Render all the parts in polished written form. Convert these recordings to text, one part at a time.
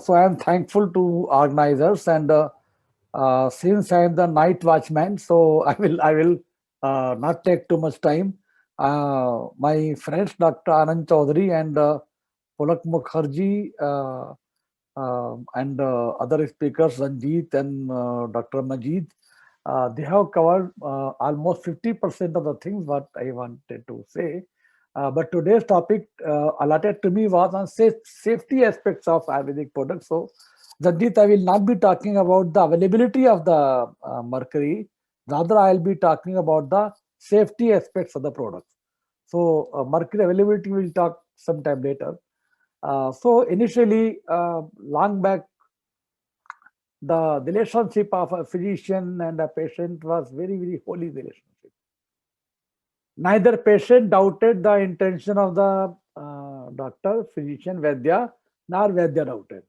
So I am thankful to organizers, and since I am the night watchman, so I will not take too much time. My friends Dr. Anand Chaudhary and Polak Mukherjee and other speakers, Ranjit and Dr. Majid, they have covered almost 50% of the things what I wanted to say. But today's topic allotted to me was on safety aspects of Ayurvedic products. So, Ranjit, I will not be talking about the availability of the mercury. Rather, I'll be talking about the safety aspects of the products. So, mercury availability we'll talk sometime later. So initially, long back, the relationship of a physician and a patient was very, very holy relationship. Neither patient doubted the intention of the doctor, physician, Vaidya, nor Vaidya doubted.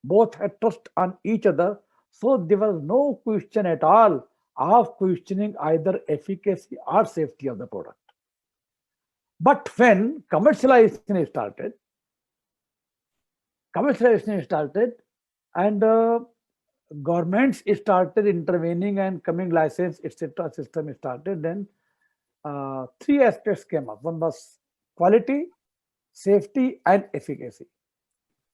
Both had trust on each other, so there was no question at all of questioning either efficacy or safety of the product. But when commercialization started, and governments started intervening and coming license, etc. system started, then three aspects came up. One was quality, safety, and efficacy.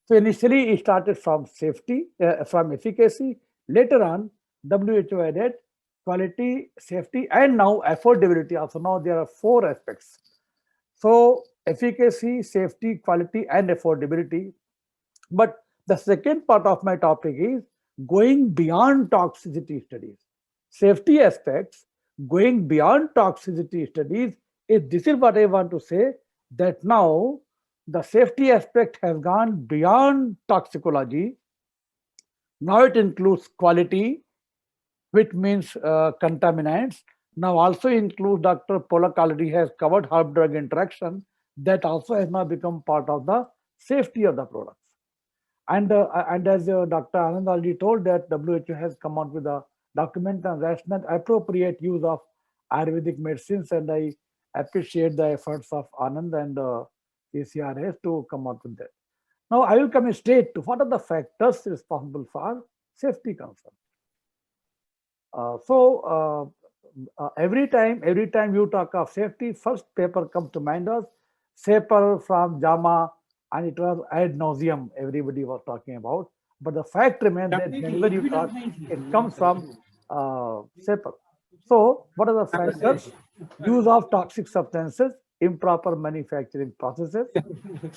So initially it started from safety, from efficacy. Later on, WHO added quality, safety, and now affordability. Also, now there are four aspects. So efficacy, safety, quality, and affordability. But the second part of my topic is going beyond toxicity studies. Safety aspects, going beyond toxicity studies, is this is what I want to say, that now the safety aspect has gone beyond toxicology. Now it includes quality, which means contaminants. Now also includes, Dr. Polak already has covered herb drug interaction, that also has now become part of the safety of the products. And as Dr. Anand already told, that WHO has come out with a document on rational appropriate use of Ayurvedic medicines, and I appreciate the efforts of Anand and ACRS to come out with that. Now I will come straight to what are the factors responsible for safety concern. Every time you talk of safety, first paper comes to mind was paper from JAMA, and it was ad nauseum. Everybody was talking about, but the fact remains that whenever you talk, it comes from paper. So, what are the factors? Use of toxic substances, improper manufacturing processes,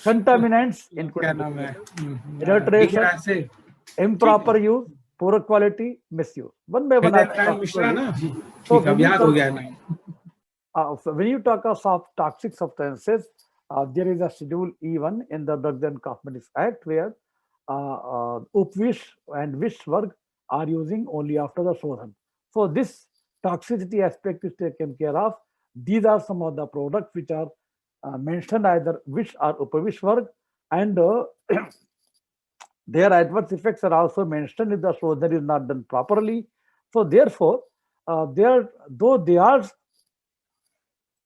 contaminants, including adulteration, improper use, poor quality, misuse. One by one, I will talk slowly. So when you talk of toxic substances, there is a Schedule E1 in the Drugs and Cosmetics Act, where Upvish and Vishvarg are using only after the Sodhan. So this toxicity aspect is taken care of. These are some of the products which are mentioned either Vish or Upavishvarg, and their adverse effects are also mentioned if the Sodhan is not done properly. So therefore, though they are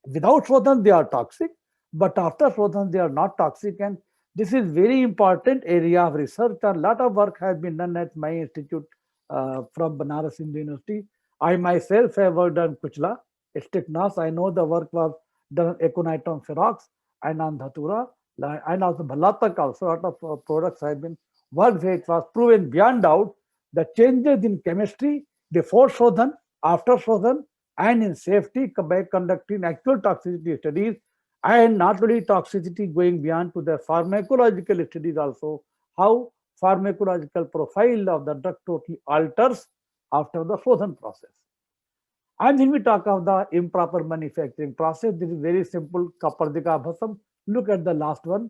without Sodhan, they are toxic, but after Sodhan, they are not toxic. And this is very important area of research. A lot of work has been done at my institute from Banaras Hindu University. I myself have worked on Kuchla, Stigmas. I know the work was done on Aconitum ferox and on Dhatura, and also Bhalatak also. A lot of products have been worked where it was proven beyond doubt the changes in chemistry before Sodhan, after Sodhan, and in safety by conducting actual toxicity studies, and not only toxicity, going beyond to the pharmacological studies also, how pharmacological profile of the drug totally alters after the Sodhan process. And then we talk of the improper manufacturing process. This is very simple. Kapardika Bhasam. Look at the last one.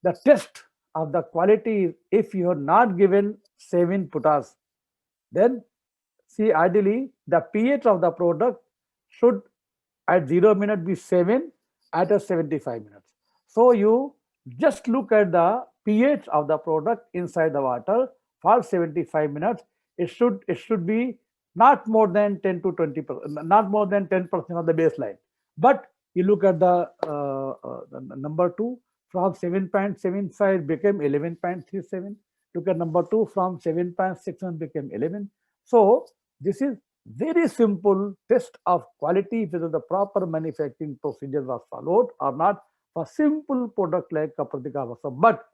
The test of the quality, if you are not given 7 potash, then see, ideally, the pH of the product should at 0 minute be 7, at a 75 minutes. So you just look at the pH of the product inside the water for 75 minutes. It should be not more than 10 to 20%, not more than 10% of the baseline. But you look at the number 2, from 7.75 became 11.37. took a number 2 from 7.61 became 11. So this is very simple test of quality whether the proper manufacturing procedure was followed or not for simple product like Kapratika Vasa. But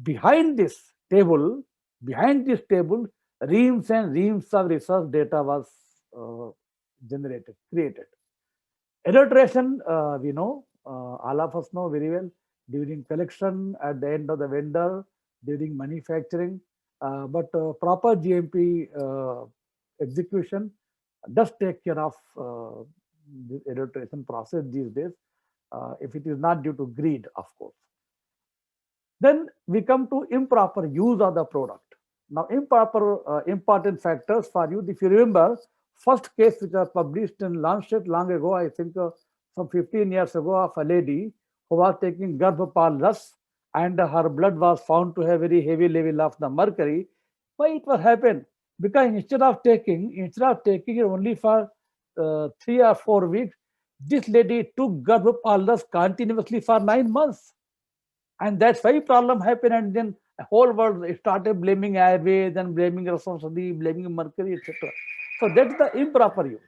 behind this table, behind this table, reams and reams of research data was uh, generated, created. Adulteration, we know, all of us know very well, during collection, at the end of the vendor, during manufacturing, but proper GMP execution does take care of the adulteration process these days, if it is not due to greed, of course. Then we come to improper use of the product. Now, improper important factors for you. If you remember, first case which was published in Lancet long ago, I think some 15 years ago, of a lady who was taking Garbhapal Ras and her blood was found to have very heavy level of the mercury. Why it was happened? Because instead of taking it only for 3 or 4 weeks, this lady took Garbhapal Ras continuously for 9 months, and that's why problem happened. And then the whole world started blaming airways and blaming Rasasadi, blaming mercury, etc. So that's the improper use.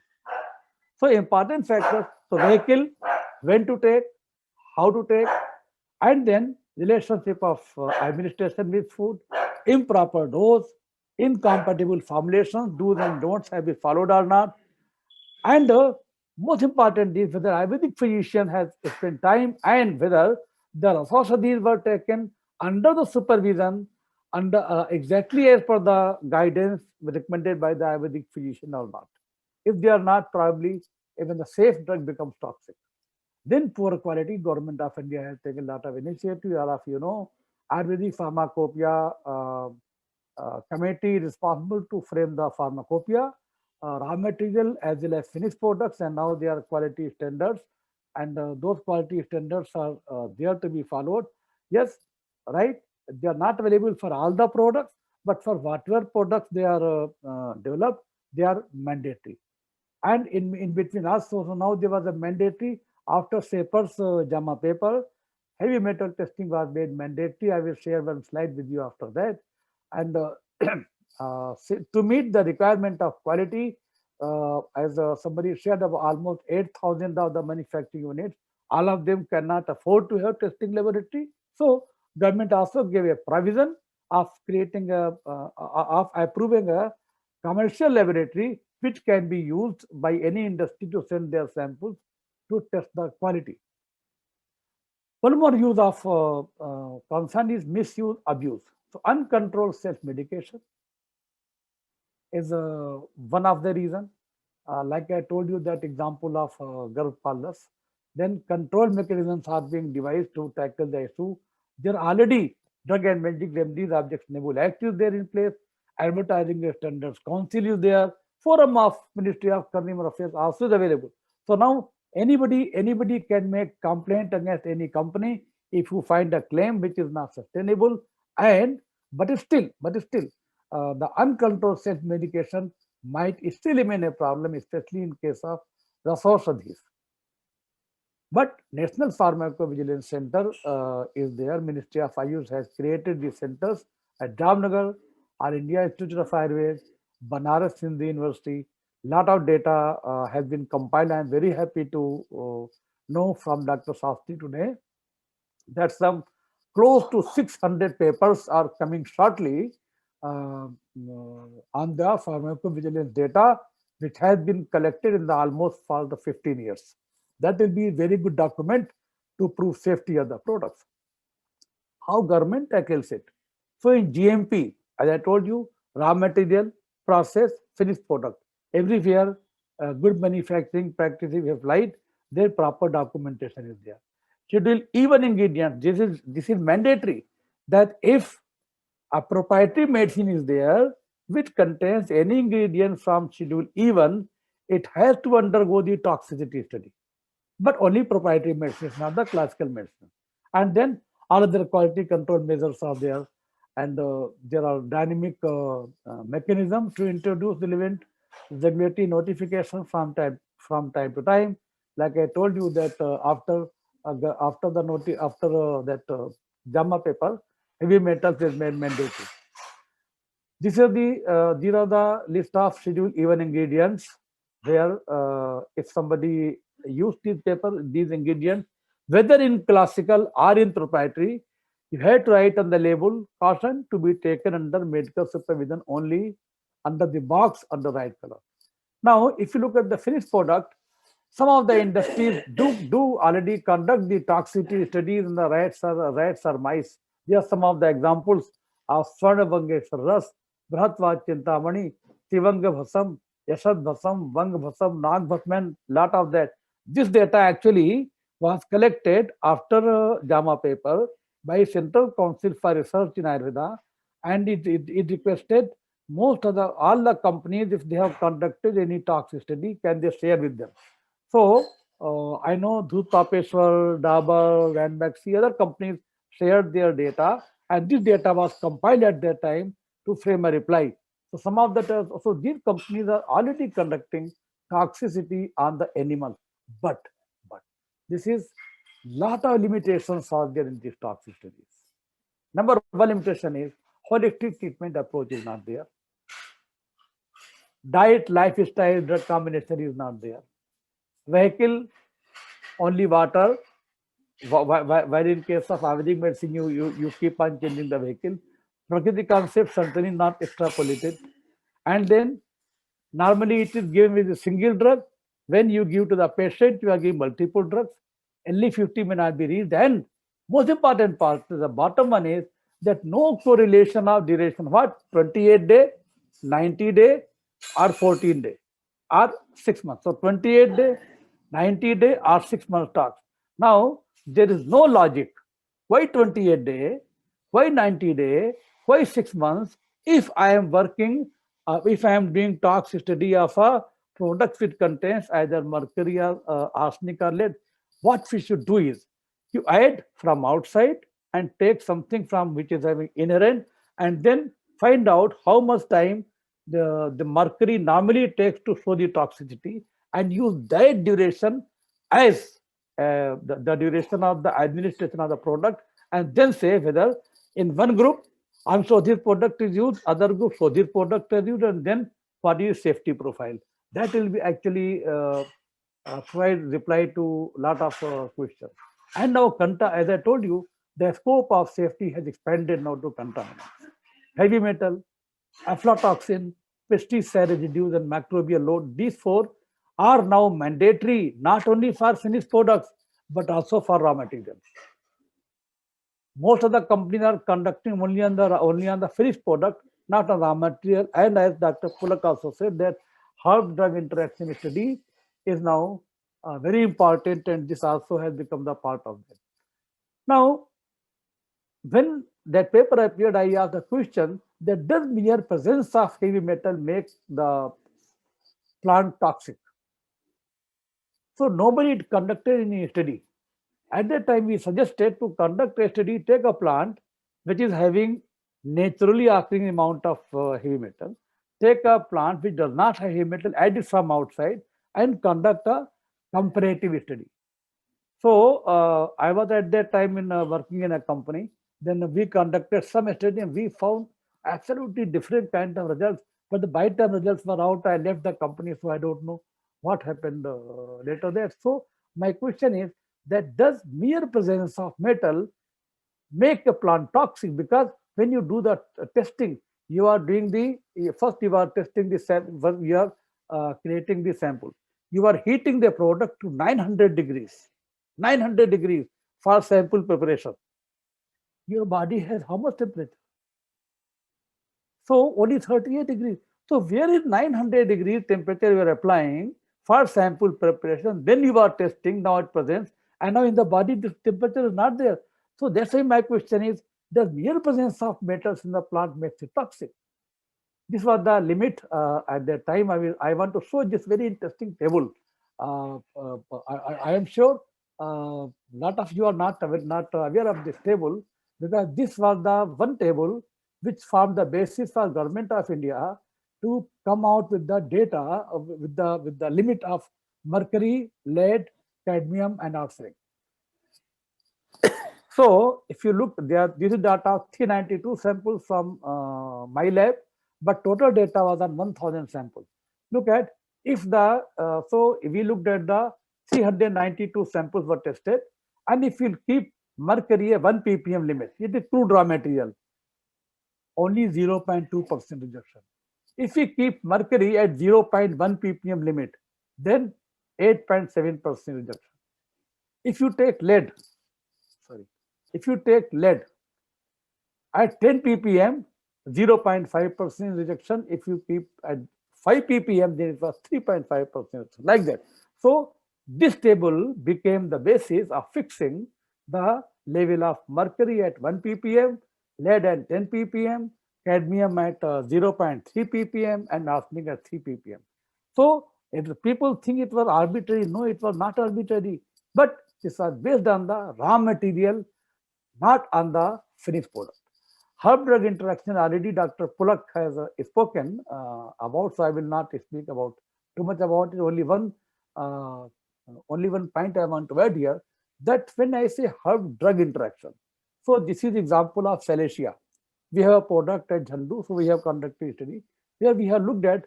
So important factors: so vehicle, when to take, how to take, and then relationship of administration with food, improper dose, incompatible formulations, do's and don'ts have been followed or not, and most important is whether Ayurvedic physician has spent time and whether the Rasaushadhis were taken under the supervision, under exactly as per the guidance recommended by the Ayurvedic physician or not. If they are not, probably even the safe drug becomes toxic. Then poor quality. Government of India has taken a lot of initiative. All of you know, Ayurvedic Pharmacopoeia committee responsible to frame the pharmacopoeia, raw material as well as finished products, and now they are quality standards, and those quality standards are there to be followed. Yes, right. They are not available for all the products, but for whatever products they are developed, they are mandatory. And in between us, so now there was a mandatory after SAPER's JAMA paper, heavy metal testing was made mandatory. I will share one slide with you after that. And to meet the requirement of quality, as somebody shared, about almost 8,000 of the manufacturing units, all of them cannot afford to have testing laboratory. So government also gave a provision of creating of approving a commercial laboratory which can be used by any industry to send their samples to test the quality. One more use of concern is misuse, abuse. So uncontrolled self-medication is one of the reason. Like I told you that example of Garbhpalas, then control mechanisms are being devised to tackle the issue. There are already drug and medical remedies objectionable act is there in place, advertising standards council is there, forum of Ministry of Consumer Affairs also is available. So now anybody can make complaint against any company if you find a claim which is not sustainable, and but still the uncontrolled self medication might still remain a problem, especially in case of Rasaushadhis. But National Pharmacovigilance Center is there. Ministry of Ayush has created these centers at Jamnagar, All India Institute of Ayurveda, Banaras Hindu University. Lot of data has been compiled. I am very happy to know from Dr. Sastry today that some close to 600 papers are coming shortly on the pharmacovigilance data, which has been collected in the almost for the 15 years. That will be a very good document to prove safety of the products. How government tackles it? So in GMP, as I told you, raw material, process, finished product. Everywhere, good manufacturing practices have applied. Their proper documentation is there. Schedule even ingredients. This is mandatory. That if a proprietary medicine is there which contains any ingredient from Schedule E1, it has to undergo the toxicity study. But only proprietary medicines, not the classical medicine. And then all other quality control measures are there, and there are dynamic mechanisms to introduce relevant regulatory notification from time to time. Like I told you that after that JAMA paper, heavy metals is made mandatory. These are the list of scheduled even ingredients where if somebody used this paper, these ingredients, whether in classical or in proprietary, you have to write on the label caution to be taken under medical supervision only under the box on the right color. Now, if you look at the finished product, some of the industries do already conduct the toxicity studies in the rats or mice. There are some of the examples of Swarnavangeswar Ras, Brahatva Chintamani, Tivanga Bhasam, Yashad Bhasam, Vang Bhasam, Nag Bhasman, lot of that. This data actually was collected after JAMA paper by Central Council for Research in Ayurveda, and it requested most of the all the companies, if they have conducted any toxic study, can they share with them. So I know Dhut Tapeshwar, Dabur, Ranbaxy, other companies shared their data, and this data was compiled at that time to frame a reply. So some of that, so these companies are already conducting toxicity on the animal, but but this is lot of limitations are there in these toxic studies. Number one limitation is holistic treatment approach is not there. Diet, lifestyle, drug combination is not there. Vehicle, only water. While in case of Ayurvedic medicine, you keep on changing the vehicle. Prakriti concept certainly not extrapolated. And then normally it is given with a single drug. When you give to the patient, you are giving multiple drugs. Only 50 may not be reached. And most important part, the bottom one is that no correlation of duration. What? 28 day, 90 day, or 14 day, or 6 months. So 28 day, 90 day, or 6 months talks. Now, there is no logic. Why 28 day? Why 90 day? Why 6 months? If I am working, if I am doing tox study of a product which contains either mercury or arsenic or lead, what we should do is you add from outside and take something from which is having inherent, and then find out how much time the mercury normally takes to show the toxicity, and use that duration as the duration of the administration of the product, and then say whether in one group I'm sure this product is used, other group so this product is used, and then what is safety profile. That will be actually provide reply to lot of questions. And now, as I told you, the scope of safety has expanded now to contaminants, heavy metal, aflatoxin, pesticide residues, and microbial load. These four are now mandatory not only for finished products but also for raw materials. Most of the companies are conducting only on the finished product, not on raw material. And as Dr. Pulak also said, that herb drug interaction study is now very important, and this also has become the part of that. Now, when that paper appeared, I asked the question that does mere presence of heavy metal make the plant toxic? So nobody conducted any study. At that time, we suggested to conduct a study, take a plant which is having naturally occurring amount of heavy metal, take a plant which does not have heavy metal, add it from outside, and conduct a comparative study. So I was at that time in working in a company. Then we conducted some study and we found absolutely different kind of results. But by the time results were out, I left the company, so I don't know what happened later there. So my question is that does mere presence of metal make a plant toxic? Because when you do the testing, you are doing the first you are testing the sample, you are creating the sample. You are heating the product to 900 degrees, 900 degrees for sample preparation. Your body has how much temperature? So only 38 degrees. So where is 900 degrees temperature you are applying for sample preparation? Then you are testing now at present, and now in the body the temperature is not there. So that's why my question is: does mere presence of metals in the plant makes it toxic? This was the limit at that time. I want to show this very interesting table. I am sure a lot of you are not aware of this table, because this was the one table which formed the basis for Government of India to come out with the data with the limit of mercury, lead, cadmium, and arsenic. So if you look there, this is data of 392 samples from my lab, but total data was on 1000 samples. Look at, if the so we looked at the 392 samples were tested, and if you keep mercury at 1 ppm limit, it is crude raw material, only 0.2% rejection. If we keep mercury at 0.1 ppm limit, then 8.7% rejection. If you take lead, sorry, if you take lead at 10 ppm, 0.5% rejection. If you keep at 5 ppm, then it was 3.5%, like that. So this table became the basis of fixing the level of mercury at 1 ppm, lead at 10 ppm, cadmium at 0.3 ppm, and arsenic at 3 ppm. So if people think it was arbitrary, no, it was not arbitrary, but this was based on the raw material, not on the finished product. Herb-drug interaction, already Dr. Pulak has spoken about, so I will not speak about too much about it. Uh, only one point I want to add here, that when I say herb-drug interaction, so this is example of Salacia. We have a product at Jhandu, so we have conducted a study. Here we have looked at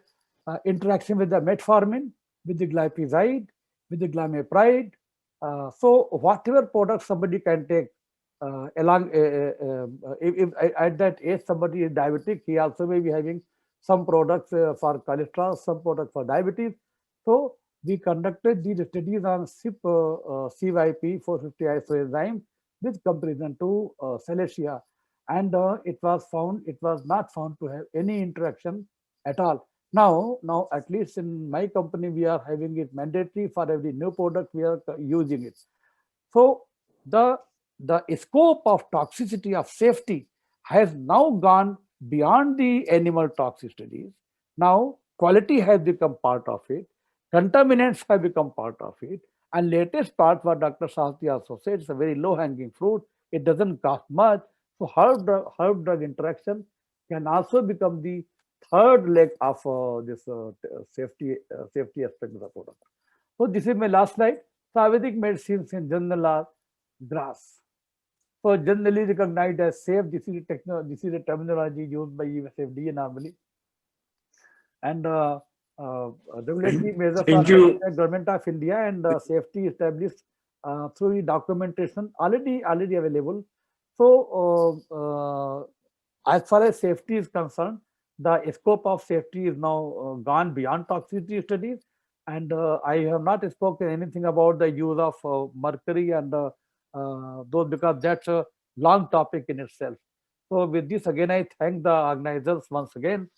interaction with the metformin, with the glyphosate, with the glimepiride. So whatever product somebody can take along, if at that age somebody is diabetic, he also may be having some products for cholesterol, some products for diabetes. So we conducted these studies on CYP 450 isoenzyme with comparison to Salacia, and it was not found to have any interaction at all. Now at least in my company, we are having it mandatory for every new product we are using it. So the scope of toxicity of safety has now gone beyond the animal toxic studies. Now quality has become part of it, contaminants have become part of it, and latest part what Dr. Shastri also said, it's a very low hanging fruit, it doesn't cost much. So herb drug interaction can also become the third leg of this safety aspect of the product. So this is my last slide. So Ayurvedic medicines in general are grass. So generally recognized as safe. This is a terminology used by US FDA normally. And regulatory measures Thank are you. by Government of India, and safety established through the documentation already available. So as far as safety is concerned, the scope of safety is now gone beyond toxicity studies, and I have not spoken anything about the use of mercury and those, because that's a long topic in itself. So with this, again, I thank the organizers once again.